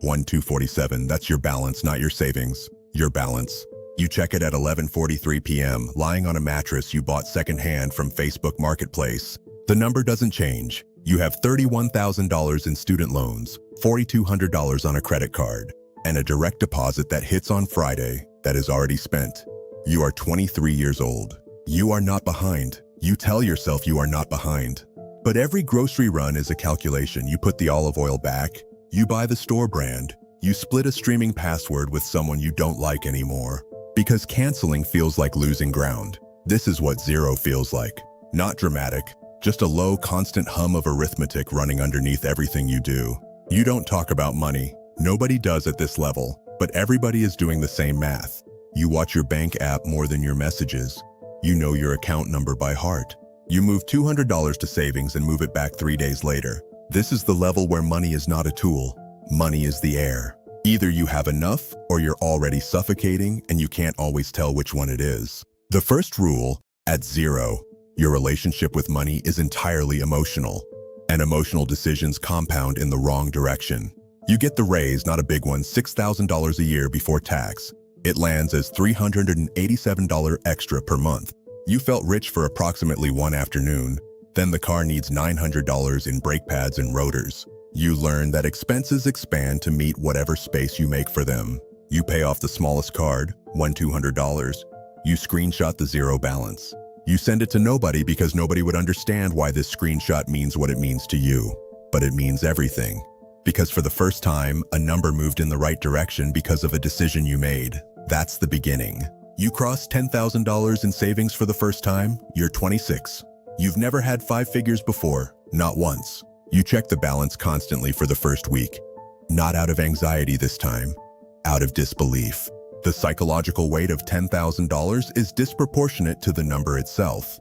1247, that's your balance, not your savings. Your balance. You check it at 11:43 p.m., lying on a mattress you bought secondhand from Facebook Marketplace. The number doesn't change. You have $31,000 in student loans, $4,200 on a credit card, and a direct deposit that hits on Friday that is already spent. You are 23 years old. You are not behind. You tell yourself you are not behind. But every grocery run is a calculation. You put the olive oil back, you buy the store brand, you split a streaming password with someone you don't like anymore. Because canceling feels like losing ground. This is what zero feels like. Not dramatic, just a low, constant hum of arithmetic running underneath everything you do. You don't talk about money. Nobody does at this level, but everybody is doing the same math. You watch your bank app more than your messages. You know your account number by heart. You move $200 to savings and move it back 3 days later. This is the level where money is not a tool. Money is the air. Either you have enough or you're already suffocating and you can't always tell which one it is. The first rule, at zero, your relationship with money is entirely emotional, and emotional decisions compound in the wrong direction. You get the raise, not a big one, $6,000 a year before tax. It lands as $387 extra per month. You felt rich for approximately one afternoon. Then the car needs $900 in brake pads and rotors. You learn that expenses expand to meet whatever space you make for them. You pay off the smallest card, $200. You screenshot the zero balance. You send it to nobody because nobody would understand why this screenshot means what it means to you. But it means everything. Because for the first time, a number moved in the right direction because of a decision you made. That's the beginning. You crossed $10,000 in savings for the first time. You're 26. You've never had 5 figures before, not once. You check the balance constantly for the first week. Not out of anxiety this time, out of disbelief. The psychological weight of $10,000 is disproportionate to the number itself.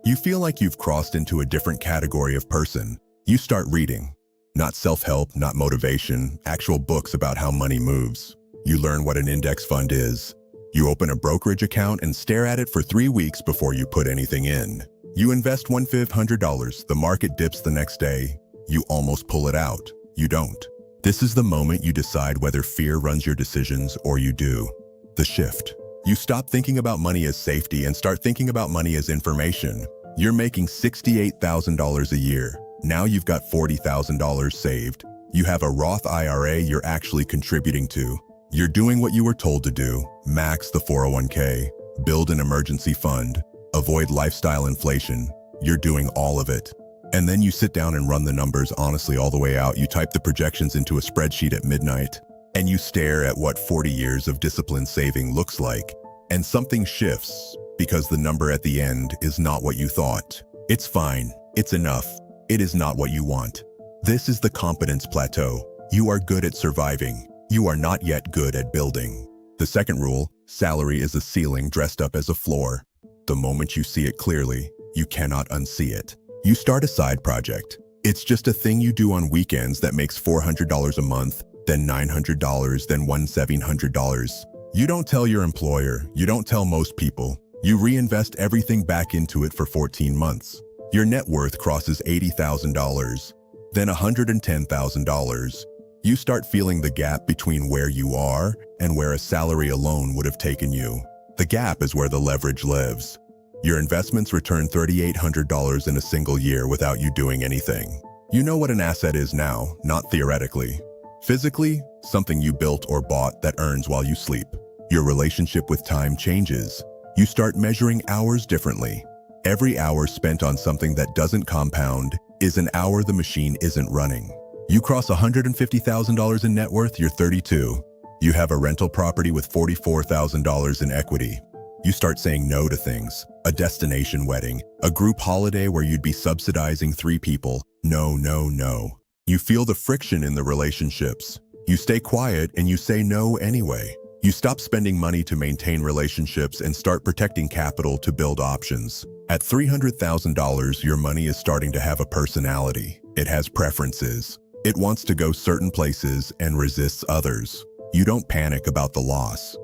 You feel like you've crossed into a different category of person. You start reading. Not self-help, not motivation, actual books about how money moves. You learn what an index fund is. You open a brokerage account and stare at it for 3 weeks before you put anything in. You invest $1,500, the market dips the next day. You almost pull it out. You don't. This is the moment you decide whether fear runs your decisions or you do. The shift. You stop thinking about money as safety and start thinking about money as information. You're making $68,000 a year. Now you've got $40,000 saved. You have a Roth IRA you're actually contributing to. You're doing what you were told to do. Max the 401k. Build an emergency fund. Avoid lifestyle inflation. You're doing all of it. And then you sit down and run the numbers honestly all the way out. You type the projections into a spreadsheet at midnight, and you stare at what 40 years of disciplined saving looks like. And something shifts, because the number at the end is not what you thought. It's fine. It's enough. It is not what you want. This is the competence plateau. You are good at surviving. You are not yet good at building. The second rule, salary is a ceiling dressed up as a floor. The moment you see it clearly, you cannot unsee it. You start a side project. It's just a thing you do on weekends that makes $400 a month, then $900, then $1,700. You don't tell your employer. You don't tell most people. You reinvest everything back into it for 14 months. Your net worth crosses $80,000, then $110,000. You start feeling the gap between where you are and where a salary alone would have taken you. The gap is where the leverage lives. Your investments return $3,800 in a single year without you doing anything. You know what an asset is now, not theoretically. Physically, something you built or bought that earns while you sleep. Your relationship with time changes. You start measuring hours differently. Every hour spent on something that doesn't compound is an hour the machine isn't running. You cross $150,000 in net worth, you're 32. You have a rental property with $44,000 in equity. You start saying no to things. A destination wedding, a group holiday where you'd be subsidizing 3 people. No, no, no. You feel the friction in the relationships. You stay quiet and you say no anyway. You stop spending money to maintain relationships and start protecting capital to build options. At $300,000, your money is starting to have a personality. It has preferences. It wants to go certain places and resists others. You don't panic about the loss.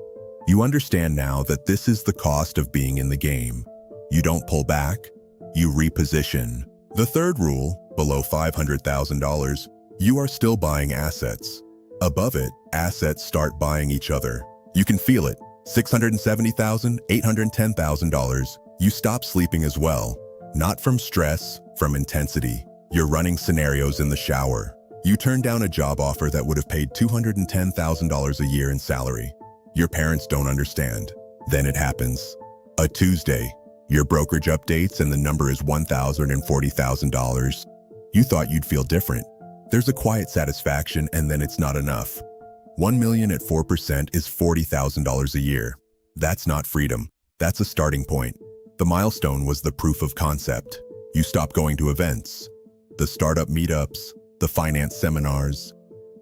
You understand now that this is the cost of being in the game. You don't pull back, you reposition. The third rule, below $500,000, you are still buying assets. Above it, assets start buying each other. You can feel it. $670,000, $810,000. You stop sleeping as well. Not from stress, from intensity. You're running scenarios in the shower. You turn down a job offer that would have paid $210,000 a year in salary. Your parents don't understand. Then it happens. A Tuesday, your brokerage updates and the number is $1,040,000. You thought you'd feel different. There's a quiet satisfaction and then it's not enough. $1 million at 4% is $40,000 a year. That's not freedom. That's a starting point. The milestone was the proof of concept. You stop going to events, the startup meetups, the finance seminars.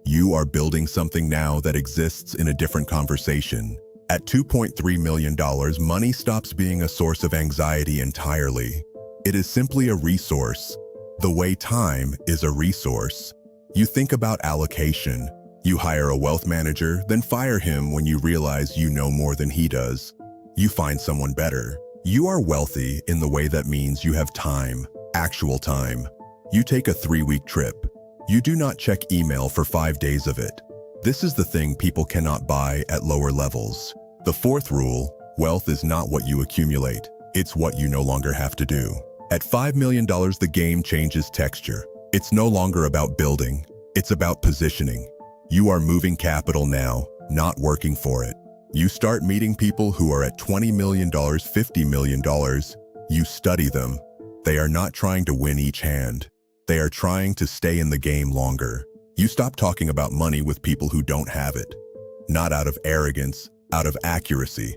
You are building something now that exists in a different conversation. At $2.3 million, money stops being a source of anxiety entirely. It is simply a resource. The way time is a resource. You think about allocation. You hire a wealth manager, then fire him when you realize you know more than he does. You find someone better. You are wealthy in the way that means you have time, actual time. You take a 3-week trip. You do not check email for 5 days of it. This is the thing people cannot buy at lower levels. The fourth rule, wealth is not what you accumulate. It's what you no longer have to do. At $5 million, the game changes texture. It's no longer about building. It's about positioning. You are moving capital now, not working for it. You start meeting people who are at $20 million, $50 million. You study them. They are not trying to win each hand. They are trying to stay in the game longer. You stop talking about money with people who don't have it. Not out of arrogance, out of accuracy.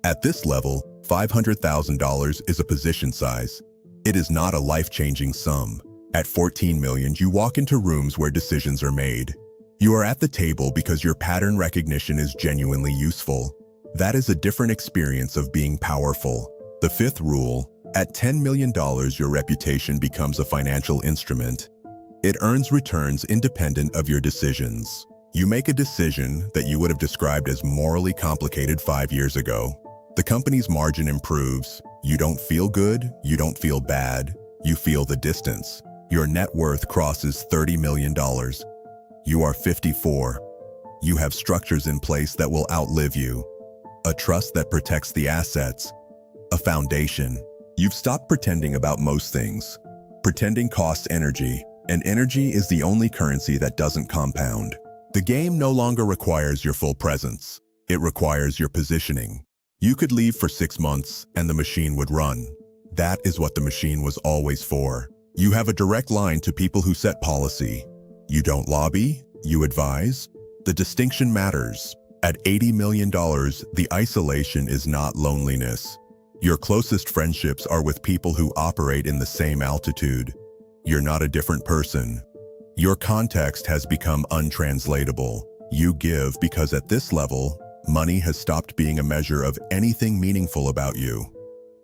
At this level, $500,000 is a position size. It is not a life-changing sum. At 14 million, you walk into rooms where decisions are made. You are at the table because your pattern recognition is genuinely useful. That is a different experience of being powerful. The fifth rule, at $10 million, your reputation becomes a financial instrument. It earns returns independent of your decisions. You make a decision that you would have described as morally complicated 5 years ago. The company's margin improves. You don't feel good, you don't feel bad, you feel the distance. Your net worth crosses $30 million. You are 54. You have structures in place that will outlive you. A trust that protects the assets. A foundation. You've stopped pretending about most things. Pretending costs energy, and energy is the only currency that doesn't compound. The game no longer requires your full presence. It requires your positioning. You could leave for 6 months and the machine would run. That is what the machine was always for. You have a direct line to people who set policy. You don't lobby, you advise. The distinction matters. At $80 million, the isolation is not loneliness. Your closest friendships are with people who operate in the same altitude. You're not a different person. Your context has become untranslatable. You give because at this level, money has stopped being a measure of anything meaningful about you.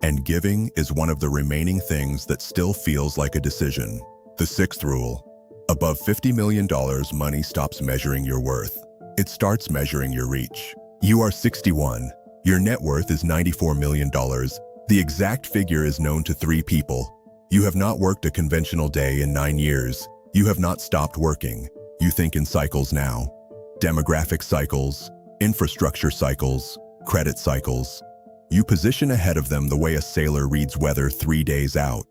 And giving is one of the remaining things that still feels like a decision. The sixth rule. Above $50 million, money stops measuring your worth. It starts measuring your reach. You are 61. Your net worth is $94 million. The exact figure is known to 3 people. You have not worked a conventional day in 9 years. You have not stopped working. You think in cycles now. Demographic cycles, infrastructure cycles, credit cycles. You position ahead of them the way a sailor reads weather 3 days out.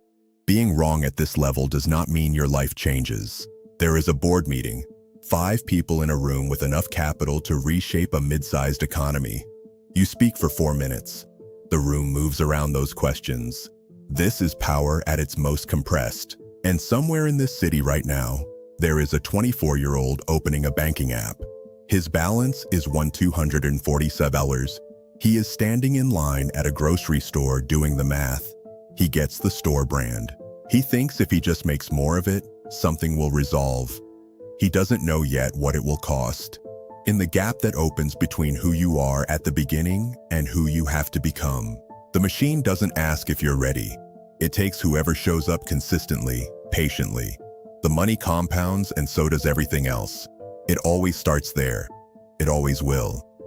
Being wrong at this level does not mean your life changes. There is a board meeting, 5 people in a room with enough capital to reshape a mid-sized economy. You speak for 4 minutes. The room moves around those questions. This is power at its most compressed. And somewhere in this city right now, there is a 24-year-old opening a banking app. His balance is $247. He is standing in line at a grocery store doing the math. He gets the store brand. He thinks if he just makes more of it, something will resolve. He doesn't know yet what it will cost. In the gap that opens between who you are at the beginning and who you have to become, the machine doesn't ask if you're ready. It takes whoever shows up consistently, patiently. The money compounds and so does everything else. It always starts there. It always will.